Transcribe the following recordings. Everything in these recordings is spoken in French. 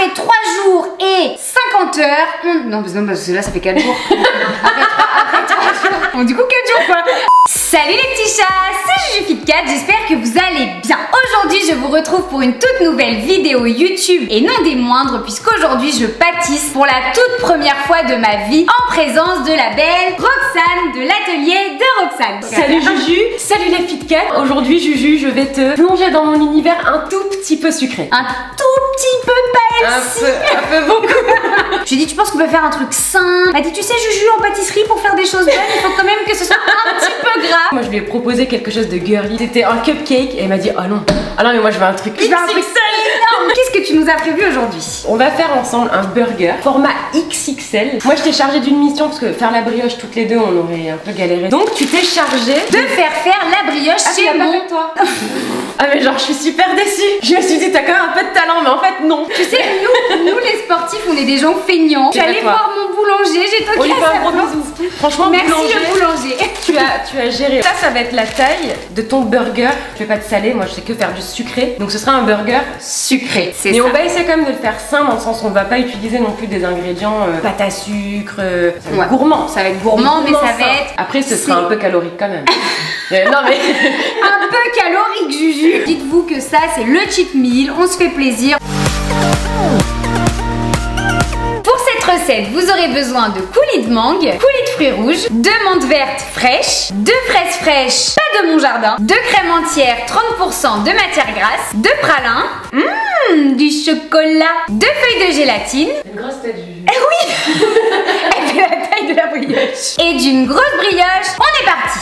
Après 3 jours et 50 heures, non, parce que là ça fait 4 jours. après 3 jours. Bon, du coup 4 jours quoi. Salut les petits chats, c'est Juju Fit Cat, j'espère que vous allez bien. Aujourd'hui je vous retrouve pour une toute nouvelle vidéo YouTube et non des moindres, puisqu'aujourd'hui je pâtisse pour la toute première fois de ma vie en présence de la belle Roxane de l'atelier de Roxane. Salut Juju, salut les Fit Cat. Aujourd'hui Juju, je vais te plonger dans mon univers un tout petit peu sucré. Un tout petit peu pas healthy. Un peu beaucoup. J'ai dit, tu penses qu'on peut faire un truc sain? Elle m'a dit, tu sais Juju, en pâtisserie pour faire des choses bonnes, il faut quand même que ce soit un petit peu gras. Moi je lui ai proposé quelque chose de girly. C'était un cupcake et elle m'a dit oh non mais moi je veux un truc XXL. énorme. Qu'est-ce que tu nous as prévu aujourd'hui? On va faire ensemble un burger format XXL. Moi je t'ai chargé d'une mission parce que faire la brioche toutes les deux on aurait un peu galéré. Donc tu t'es chargé de faire la brioche chez moi. Toi. Ah mais genre je suis super déçue. Je me suis dit t'as quand même un peu de talent mais en fait non. Tu sais nous les sportifs on est des gens feignants. J'allais voir mon boulanger, j'ai toqué à sa porte. Franchement merci le boulanger. Tu as géré. Ça va être la taille de ton burger. Je vais pas te saler, moi je sais que faire du sucré. Donc ce sera un burger sucré. Mais ça. On va essayer quand même de le faire sain dans le sens où on va pas utiliser non plus des ingrédients pâte à sucre, gourmand. Ça va être gourmand mais ça va être... Après ce sera un peu calorique quand même. Non mais... un peu calorique Juju. Dites-vous que ça c'est le cheat meal, on se fait plaisir. Pour cette recette, vous aurez besoin de coulis de mangue, coulis de fruits rouges, de menthe verte fraîche, de fraises fraîches, pas de mon jardin, de crème entière 30% de matière grasse, de pralin, du chocolat, de feuilles de gélatine. Une grosse tête Juju. Eh oui. Elle fait la taille de la brioche. Et d'une grosse brioche, on est parti.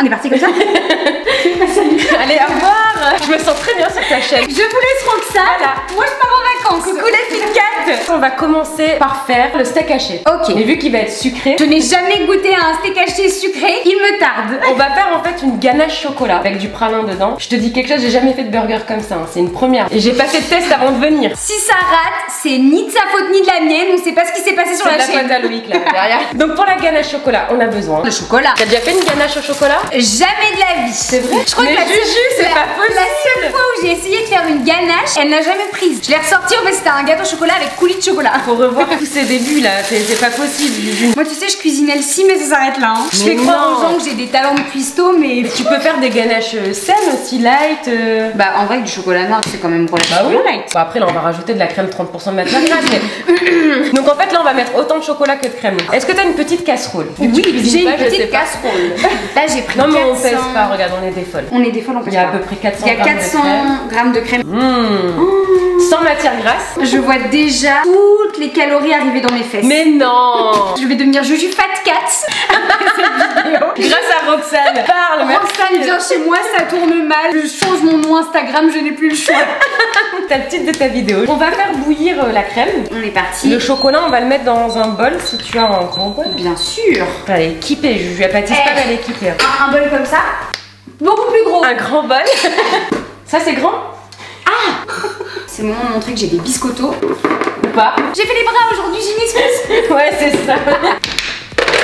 On est parti comme ça. Allez, au revoir. Je me sens très bien sur ta chaîne. Je vous laisse Roxane. Voilà. Moi je pars en vacances. Coucou les Fit Cat. On va commencer par faire le steak haché. Ok. Mais vu qu'il va être sucré, je n'ai jamais goûté à un steak haché sucré, il me tarde. On va faire en fait une ganache chocolat avec du pralin dedans. Je te dis quelque chose, j'ai jamais fait de burger comme ça, hein. C'est une première. Et j'ai pas fait de test avant de venir. Si ça rate, c'est ni de sa faute ni de la mienne, on sait pas ce qui s'est passé sur la chaîne. C'est la faute à Loïc là derrière. Donc pour la ganache chocolat, on a besoin de chocolat. T'as déjà fait une ganache au chocolat? Jamais de la vie. C'est vrai? Je crois que Juju, c'est pas possible. La seule fois où j'ai essayé de faire une ganache, elle n'a jamais prise. Je l'ai ressortie, en fait c'était un gâteau au chocolat avec coulis de chocolat. Faut revoir tous ces débuts là, c'est pas possible Juju. Moi tu sais je cuisine healthy mais ça s'arrête là hein. Je fais croire aux gens que j'ai des talents de cuistot mais tu peux faire des ganaches saines aussi, light. Bah en vrai du chocolat noir c'est quand même relativement light. Bah après là on va rajouter de la crème 30% de matière grasse mais... Donc en fait là on va mettre autant de chocolat que de crème. Est-ce que t'as une petite casserole? Oui j'ai une petite casserole. Là j'ai pris 400... Non mais on pèse pas, regarde on est des folles. On est des folles, on pèse pas. Il y a à peu près 400 Il y a 400 grammes de crème. Sans matière grasse. Je vois déjà toutes les calories arriver dans mes fesses. Mais non. Je vais devenir Juju Fat Cat après cette vidéo. Grâce à Roxane. Parle. Roxane vient chez moi, ça tourne mal. Je change mon nom Instagram, je n'ai plus le choix. T'as le titre de ta vidéo. On va faire bouillir la crème. On est parti. Le chocolat, on va le mettre dans un bol si tu as un grand bol. Bien sûr. Elle est équipée, Juju. Elle pâtisse pas, elle est équipée. Un bol comme ça. Beaucoup plus gros. Un grand bol. Ça c'est grand. Ah. C'est le moment de montrer que j'ai des biscottos. Ou pas. J'ai fait les bras aujourd'hui, j'ai une excuse. Ouais c'est ça.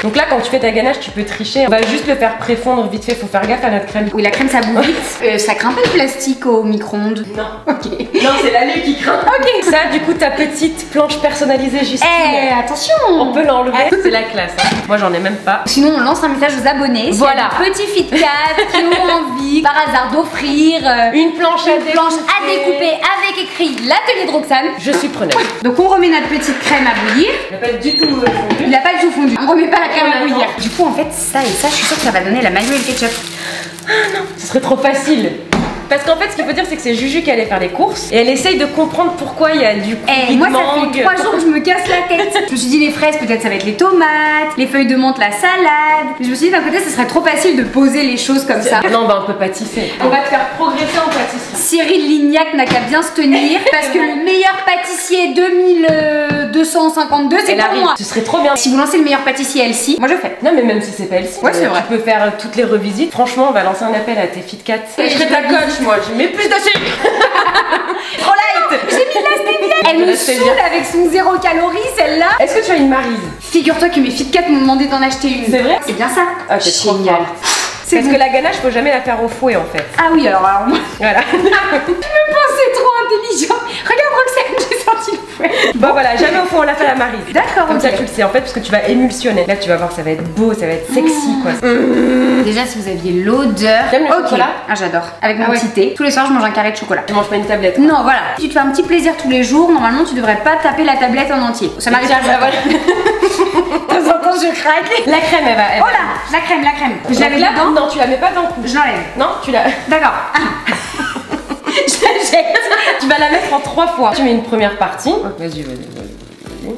Donc là quand tu fais ta ganache tu peux tricher. On va juste le faire préfondre vite fait, faut faire gaffe à notre crème. Oui la crème ça boue vite. Ça craint pas le plastique au micro-ondes? Non. Ok. Non c'est l'alu qui craint. Ok. Ça du coup ta petite planche personnalisée Justine. Attention. On peut l'enlever. C'est la classe hein. Moi j'en ai même pas. Sinon on lance un message aux abonnés. Voilà. Petits Fit Cat qui ont envie par hasard d'offrir une planche à découper avec écrit l'atelier de Roxane. Je suis preneuse. Donc on remet notre petite crème à bouillir. Il n'a pas du tout fondu. Il n'a pas du tout fondu. On remet pas la crème à bouillir. Du coup en fait ça et ça je suis sûre que ça va donner la mayo et le ketchup. Ah non, ce serait trop facile. Parce qu'en fait, ce qu'il faut dire, c'est que c'est Juju qui allait faire les courses et elle essaye de comprendre pourquoi il y a du coulis de mangue. Moi, ça fait 3 jours que je me casse la tête. Je me suis dit, les fraises, peut-être ça va être les tomates, les feuilles de menthe, la salade. Je me suis dit, d'un côté, ce serait trop facile de poser les choses comme ça. Non, bah on peut pâtisser. On va te faire progresser en pâtisserie. Cyril Lignac n'a qu'à bien se tenir parce que le meilleur pâtissier 2252, c'est pour moi. Ce serait trop bien. Si vous lancez le meilleur pâtissier Elsie, moi je fais. Non, mais même si c'est pas Elsie, ouais, c'est vrai. Tu peux faire toutes les revisites. Franchement, on va lancer un appel à tes Fit Cat. Je serai ta coach. Moi, je mets plus de sucre. Trop light. J'ai mis de la stevia. Elle me saoule avec son 0 calories, celle-là. Est-ce que tu as une Maryse? Figure-toi que mes Fit Cat m'ont demandé d'en acheter une. C'est vrai? C'est bien ça. Ah, c'est génial. Parce que la ganache, faut jamais la faire au fouet en fait. Ah oui, alors moi. Voilà. Je me pensais trop intelligent. Regarde Roxane, j'ai sorti le fouet. Bon voilà, jamais au fond, on l'a fait à la Maryse. D'accord, Comme ok. ça tu le sais en fait, parce que tu vas émulsionner. Là tu vas voir, ça va être beau, ça va être sexy quoi. Déjà, si vous aviez l'odeur. T'aimes le chocolat? Ah, j'adore. Avec mon Ah ouais. petit thé. Tous les soirs, je mange un carré de chocolat. Tu manges pas une tablette. Non, voilà. Si tu te fais un petit plaisir tous les jours, normalement, tu devrais pas taper la tablette en entier. Ça m'arrive Tiens, pas. voilà. De temps en temps, je craque. La crème, elle va. Oh là, la crème, la crème. Je la mets là, dedans. non, tu la mets pas dans le cou. Je l'enlève. Non, tu la. D'accord. Je la jette. Tu vas la mettre en 3 fois. Tu mets une première partie. Vas-y.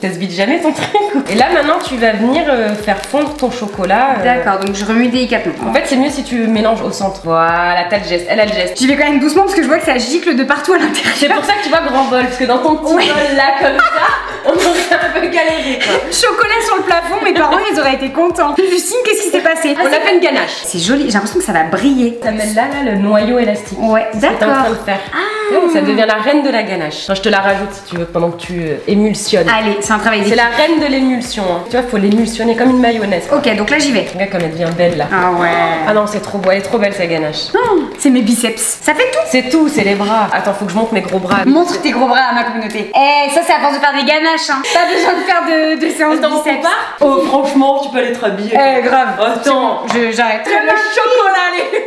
Ça se vide jamais ton truc. Et là maintenant tu vas venir faire fondre ton chocolat. D'accord, donc je remue délicatement. En fait c'est mieux si tu mélanges au centre. Voilà, t'as le geste, elle a le geste. J'y vais quand même doucement parce que je vois que ça gicle de partout à l'intérieur. C'est pour ça que tu vois grand bol, parce que dans ton petit bol là comme ça, on aurait un peu galéré quoi. Chocolat sur le plafond, mes parents ils auraient été contents. Justine, qu'est-ce qui s'est passé? On a fait une ganache. C'est joli, j'ai l'impression que ça va briller. Ça met là le noyau élastique. Ouais, C'est ce que t'es en train d'accord. de faire. Ça devient la reine de la ganache. Enfin, je te la rajoute si tu veux pendant que tu émulsionnes. Allez, c'est un travail C'est d'équipe. la reine de l'émulsion. Hein. Tu vois, faut l'émulsionner comme une mayonnaise. Ok, donc là j'y vais. Regarde comme elle devient belle là. Ah ouais. Ah non, c'est trop beau, elle est trop belle sa ganache. Oh, c'est mes biceps. Ça fait tout. C'est tout, c'est les bras. Attends, faut que je monte mes gros bras. Montre tes gros bras à ma communauté. Eh, ça c'est à force de faire des ganaches, hein. Pas besoin de faire de séances de biceps. Oh, franchement, tu peux aller te rhabiller. Eh, grave. Attends, J'arrête. le chocolat, allez.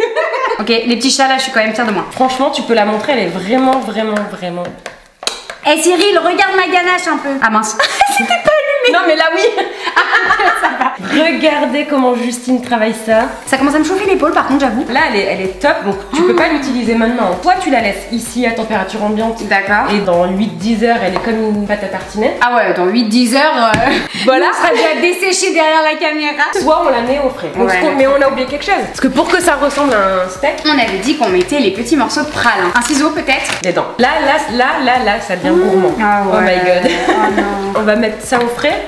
Ok, les petits chats là, je suis quand même fière de moi. Franchement, tu peux la montrer, elle est vraiment. Eh Cyril, regarde ma ganache un peu. Ah mince. C'était pas allumé. Non, mais là, oui. Regardez comment Justine travaille ça. Ça commence à me chauffer l'épaule par contre, j'avoue. Là, elle est top, donc tu peux pas l'utiliser maintenant. Toi, tu la laisses ici à température ambiante. D'accord. Et dans 8-10 heures, elle est comme une pâte à tartiner. Ah ouais, dans 8-10 heures, Voilà. on sera déjà desséché derrière la caméra. Soit on la met au frais. Donc, Ouais. mais on a oublié quelque chose. Parce que pour que ça ressemble à un steak, On avait dit qu'on mettait les petits morceaux de pralin. Un ciseau peut-être? les dents. Là, ça devient gourmand. Ah ouais. Oh my god. Oh non. On va mettre ça au frais.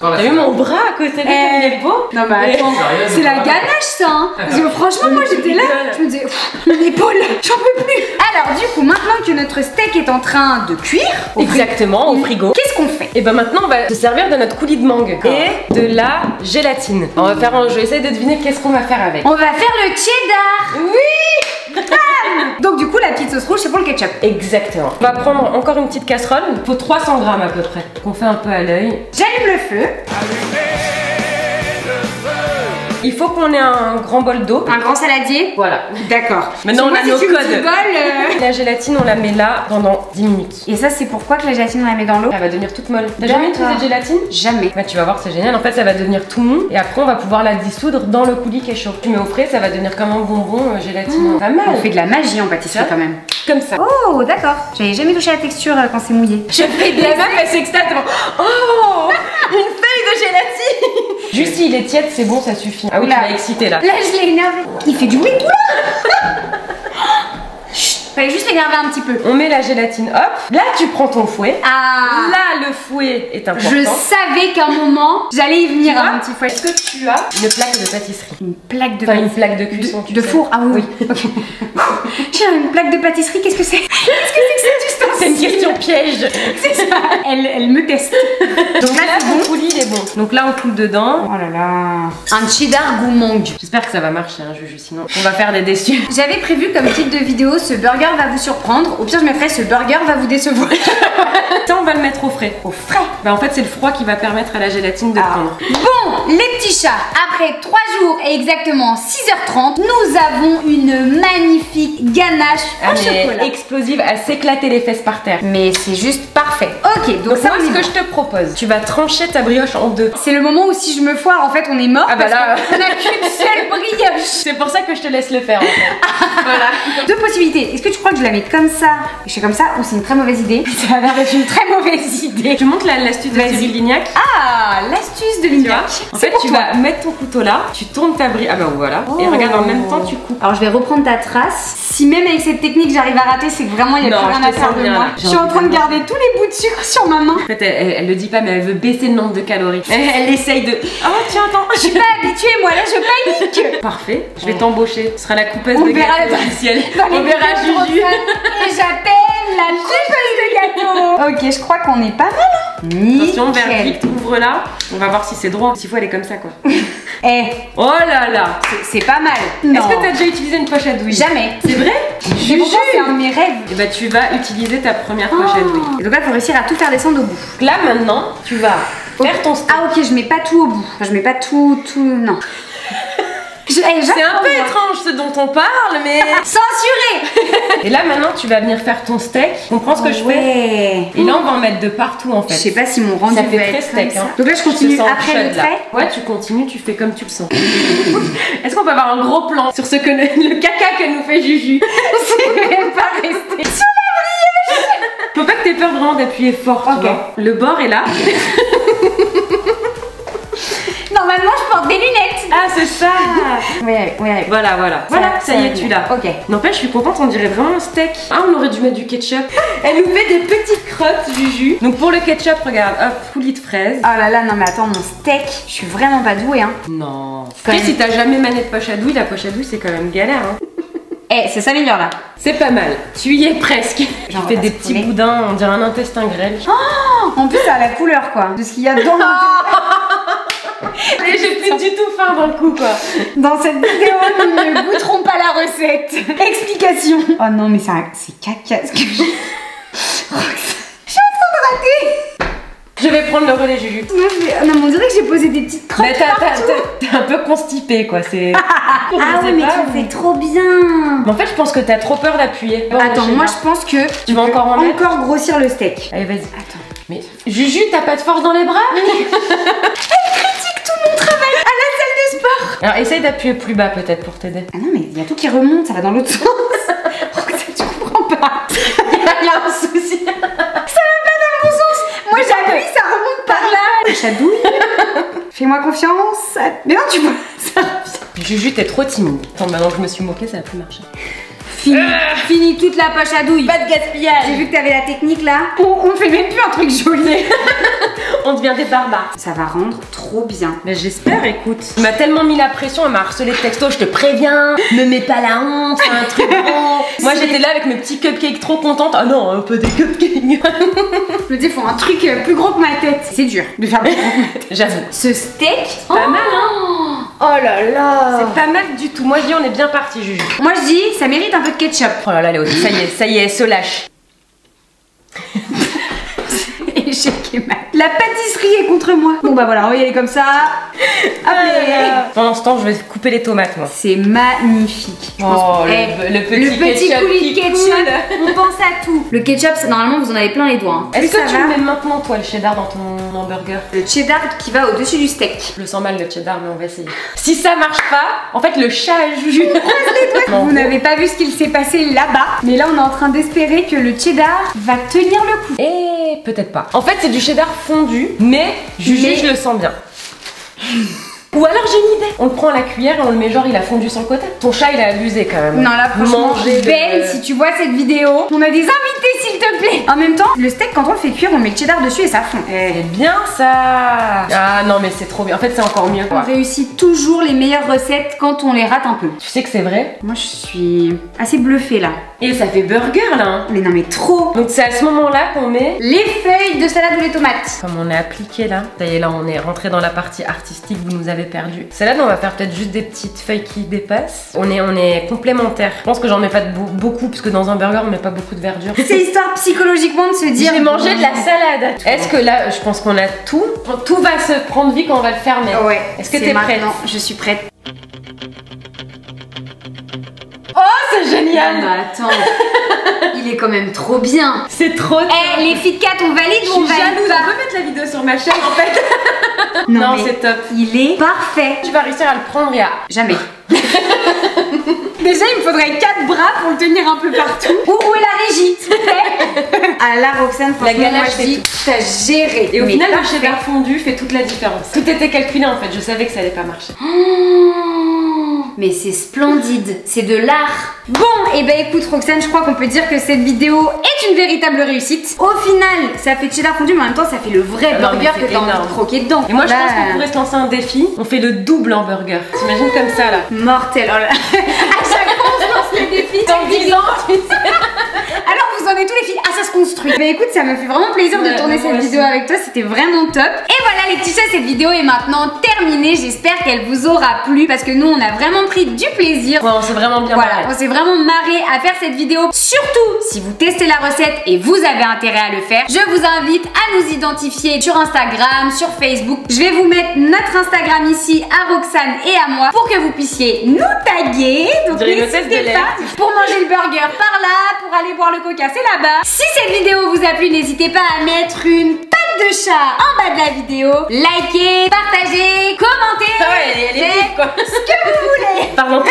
T'as vu mon bras à côté de lui comme il est beau? Non mais attends, c'est la ganache ça hein. Parce que franchement moi j'étais là, je me disais l'épaule, j'en peux plus. Alors du coup maintenant que notre steak est en train de cuire Exactement, au frigo. qu'est-ce qu'on fait? Et ben maintenant on va se servir de notre coulis de mangue et de la gélatine. On va faire je vais essayer de deviner qu'est-ce qu'on va faire avec. On va faire le cheddar. Oui. Donc du coup la petite sauce rouge c'est pour le ketchup. Exactement. On va prendre encore une petite casserole. Il faut 300 grammes à peu près. Qu'on fait un peu à l'œil. J'allume le feu. Il faut qu'on ait un grand bol d'eau. Un grand saladier. Voilà. D'accord. Maintenant on Moi, a si nos tu me codes. dis bol, La gélatine on la met là pendant 10 minutes. Et ça c'est pourquoi que la gélatine on la met dans l'eau? Elle va devenir toute molle. T'as jamais utilisé de gélatine? Jamais. Bah, tu vas voir, c'est génial. En fait, ça va devenir tout mou et après, on va pouvoir la dissoudre dans le coulis qui est chaud. Tu mets au frais, ça va devenir comme un bonbon gélatineux. Pas mal. On fait de la magie en pâtisserie quand même. Comme ça. Oh d'accord. J'avais jamais touché à la texture quand c'est mouillé. Je fais de la meuf, elle s'extase. Oh, une feuille de gélatine. Juste s'il est tiède, c'est bon, ça suffit. Ah oui, tu Oula. m'as excité là. Là je l'ai énervé. Il fait du bruit tout là. Chut, fallait juste l'énerver un petit peu. On met la gélatine, hop. Là, tu prends ton fouet. Ah. Là, le fouet est important. Je savais qu'à un moment j'allais y venir à mon petit fouet. Est-ce que tu as une plaque de pâtisserie? Une plaque de Enfin, une plaque de cuisson. tu de sais. four. Ah oui. Ok. J'ai une plaque de pâtisserie. Qu'est-ce que c'est? Qu'est-ce que c'est que C'est une question piège. C'est ça. Elle me teste. Donc là, c'est ton bon. coulis, il est bon. Donc là, on coule dedans. Oh là là. Un cheddar goût mangue. J'espère que ça va marcher, hein, Juju, sinon on va faire des déçus. J'avais prévu comme titre de vidéo ce burger va vous surprendre. Au pire je me ferais ce burger va vous décevoir. Ça, on va le mettre au frais. Au frais. Bah en fait, c'est le froid qui va permettre à la gélatine de prendre. Bon, les petits chats, après 3 jours et exactement 6h30, nous avons une magnifique ganache Ah, au mais chocolat. explosive à s'éclater les fesses par terre. Mais c'est juste parfait. Ok, donc Donc ça moi, on ce est que bon. je te propose, tu vas trancher ta brioche en deux. C'est le moment où si je me foire, en fait on est mort. Ah bah parce là. qu'on a qu'une seule brioche. C'est pour ça que je te laisse le faire en fait. Voilà. Deux possibilités. Est-ce que tu crois que je la mets comme ça et je fais comme ça ou c'est une très mauvaise idée? Ça a l'air d'être une très mauvaise idée. Je montre l'astuce de Vas-y. Cyril Lignac. Ah, l'astuce de Tu vois, Lignac. en fait, tu vas mettre ton couteau là, tu tournes ta brioche. Ah bah voilà. Et Oh. regarde, en même temps, tu coupes. Alors je vais reprendre ta trace. Si même avec cette technique j'arrive à rater, c'est que vraiment il y a Non, plus rien je à te faire sens de bien, moi. là. Je suis en train de garder tous les bouts de sucre sur ma main. En fait, elle le dit pas, mais elle veut baisser le nombre de calories. Elle essaye de. Oh tiens, attends. Je suis pas habituée, moi là je panique. Parfait. Je vais t'embaucher. Tu seras la coupeuse On de verra gâteau dans- officielle. Dans les On verra vidéos de Juju. Roxane. Et j'appelle la coupeuse de gâteau. Ok, je crois qu'on est pas mal. Hein. Attention, Nickel. verdict, ouvre là. On va voir si c'est droit. S'il faut, elle est comme ça quoi. Eh, Oh là là. c'est pas mal. Est-ce que t'as déjà utilisé une poche à douille? Jamais. C'est vrai? Mais pourtant, c'est un de mes rêves. Et bah tu vas utiliser ta première poche à douille. Et donc là, il faut réussir à tout faire descendre au bout. Là maintenant, tu vas faire ton steak. Ah ok, je mets pas tout au bout. Enfin, je mets pas tout, non. C'est un peu étrange ce dont on parle, mais... Censuré. Et là maintenant, tu vas venir faire ton steak. Tu comprends ce que je fais? Et là, on va en mettre de partout en fait. Je sais pas si mon rendu ça fait va très être steak. comme ça. Hein. Donc là, je continue te sens après le chaude, là. trait. Ouais, tu continues, tu fais comme tu le sens. Est-ce qu'on peut avoir un gros plan sur ce que le caca que nous fait Juju? C'est même pas resté sur la brioche. Faut pas que t'aies peur vraiment d'appuyer fort. Ok. Tu vois. Le bord est là. Normalement, je porte des lunettes. Ah, c'est ça. Ouais. Voilà. Voilà, ça y est, tu l'as. Ok. N'empêche, je suis contente, on dirait vraiment un steak. Ah, on aurait dû mettre du ketchup. Elle nous fait des petites crottes, Juju. Donc pour le ketchup, regarde, hop, coulis de fraises. Oh là là, non mais attends, mon steak, je suis vraiment pas douée, hein. Non. Quand Après, même. si t'as jamais mané de poche à douille, la poche à douille, c'est quand même galère, hein. Eh, ça s'améliore là. C'est pas mal. Tu y es presque. Tu Genre, fais on va des se petits couler. boudins, on dirait un intestin grêle. En plus, ça a la couleur quoi, de ce qu'il y a dedans. Et j'ai plus du tout faim dans le coup, quoi. Dans cette vidéo, nous ne goûterons pas la recette. Explication. Oh non, mais c'est caca ce que je... Je suis en train de rater. Je vais prendre le relais, Juju. Non, mais on dirait que j'ai posé des petites crottes Mais t'es un peu constipée, quoi. C'est. Ah ouais, mais tu fais trop bien. Mais en fait, je pense que t'as trop peur d'appuyer. Bon, Attends, moi je pense que Tu vas encore en mettre encore grossir le steak. Allez, vas-y. Attends. Mais Juju, t'as pas de force dans les bras? Elle critique tout mon travail à la salle de sport. Alors, essaye d'appuyer plus bas, peut-être, pour t'aider. Ah non, mais il y a tout qui remonte, ça va dans l'autre sens. Oh, ça, tu comprends pas. Il y a un souci. Ça va pas dans le bon sens. Moi j'appuie, ça remonte par là. Chadouille. Fais-moi confiance. Mais non, tu vois, ça revient. Juju, t'es trop timide. Attends, maintenant que je me suis moquée, ça a plus marché. Fini toute la poche à douille. Pas de gaspillage. J'ai vu que t'avais la technique là. On fait même plus un truc joli. On devient des barbares. Ça va rendre trop bien. Mais j'espère, écoute. Il m'a tellement mis la pression, elle m'a harcelé de texto, je te préviens, ne mets pas la honte, c'est un truc gros. Moi j'étais là avec mes petits cupcakes trop contente. Ah non, un peu des cupcakes. Je me dis, faut un truc plus gros que ma tête. C'est dur de faire plus gros que ma tête. J'avoue. Ce steak, Pas mal, hein. oh là là. C'est pas mal du tout. Moi je dis on est bien parti, Juju. Moi je dis, ça mérite un peu de ketchup. Oh là là, Léo, ça y est, se lâche. Échec et mat. La pâtisserie est contre moi. Bon bah voilà, on va y aller comme ça. Allez. Pendant ce temps, je vais couper les tomates, moi. C'est magnifique. Je pense Oh, que- le petit ketchup coulis de qui ketchup. coule. On pense à tout. Le ketchup, normalement, vous en avez plein les doigts. hein. Est-ce Plus que ça tu va, mets maintenant, toi, le cheddar dans ton hamburger? le cheddar qui va au-dessus du steak. Je le sens mal, le cheddar, mais on va essayer. Si ça marche pas, en fait, le chat a Juju. Non. Vous n'avez pas vu ce qu'il s'est passé là-bas, mais là on est en train d'espérer que le cheddar va tenir le coup. Et peut-être pas. En fait, c'est du cheddar fondu, mais Juju, Mais- je le sens bien. Ou alors j'ai une idée. On le prend à la cuillère et on le met genre il a fondu sur le côté. Ton chat il a abusé quand même. Non là franchement, Manger Ben, si tu vois cette vidéo, on a des invités s'il te plaît. En même temps, le steak quand on le fait cuire, on met le cheddar dessus et ça fond. C'est bien ça. Ah non mais c'est trop bien. En fait c'est encore mieux. On réussit toujours les meilleures recettes quand on les rate un peu. Tu sais que c'est vrai. Moi je suis assez bluffée là. Et ça fait burger là. Hein. Mais non mais trop. Donc c'est à ce moment-là qu'on met. Les feuilles de salade ou les tomates. Comme on est appliqué là. Ça y est, là on est rentré dans la partie artistique, vous nous avez perdu. Salade, on va faire peut-être juste des petites feuilles qui dépassent. On est complémentaires. Je pense que j'en mets pas beaucoup parce que dans un burger on met pas beaucoup de verdure. C'est histoire psychologiquement de se dire. J'ai mangé de la salade. Est-ce que là, je pense qu'on a tout. Tout va se prendre vie quand on va le fermer. Ouais. Est-ce que t'es prête? Non, je suis prête. Oh, c'est génial. Non, mais attends. Il est quand même trop bien. C'est trop. Eh, les Fit Cat, on valide Je ou on suis valide jalouse. pas? On peut mettre la vidéo sur ma chaîne en fait. Non, Non, mais c'est top. il est parfait. Tu vas réussir à le prendre et à. Jamais. Déjà, il me faudrait 4 bras pour le tenir un peu partout. Où est la régie, s'il vous plaît? Ah là, Roxane, franchement, ganache, moi, je c'est dis, t'as géré. Et au Mais final, le parfait. cheddar fondu fait toute la différence. Tout était calculé en fait. Je savais que ça allait pas marcher. Oh, mais c'est splendide, c'est de l'art. Bon, et ben écoute Roxane, je crois qu'on peut dire que cette vidéo est une véritable réussite. Au final, ça fait cheddar fondu, mais en même temps, ça fait le vrai Ah non, burger mais que c'est t'as envie énorme. de croquer dedans. Et moi, je Là, pense qu'on pourrait se lancer un défi. On fait le double hamburger. T'imagines comme ça là. mortel. Oh là. À chaque fois, on se lance les défis. Dans 10 ans, tu sais. Alors, vous en et tous les filles. Ah, ça se construit. Mais écoute, ça me fait vraiment plaisir de tourner cette vidéo avec toi. C'était vraiment top. Et voilà les petits chats, cette vidéo est maintenant terminée. J'espère qu'elle vous aura plu parce que nous, on a vraiment pris du plaisir. Ouais, on s'est vraiment bien marré. On s'est vraiment marré à faire cette vidéo. Surtout, si vous testez la recette et vous avez intérêt à le faire, je vous invite à nous identifier sur Instagram, sur Facebook. Je vais vous mettre notre Instagram ici à Roxane et à moi pour que vous puissiez nous taguer. Donc n'hésitez pas. Pour manger le burger par là, pour aller boire le coca c'est là-bas. Si cette vidéo vous a plu, n'hésitez pas à mettre une patte de chat en bas de la vidéo. Likez, partagez, commentez. Ah ouais, elle est vive, quoi. Ce que vous voulez. Pardon,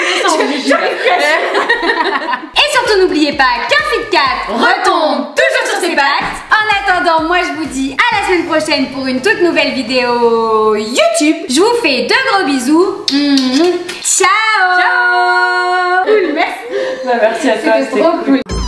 et surtout n'oubliez pas qu'un FitCat retombe toujours sur ses pattes. En attendant, moi je vous dis à la semaine prochaine pour une toute nouvelle vidéo YouTube. Je vous fais de gros bisous. Ciao. Ciao. Cool, merci. Bah, merci à toi, c'était trop cool.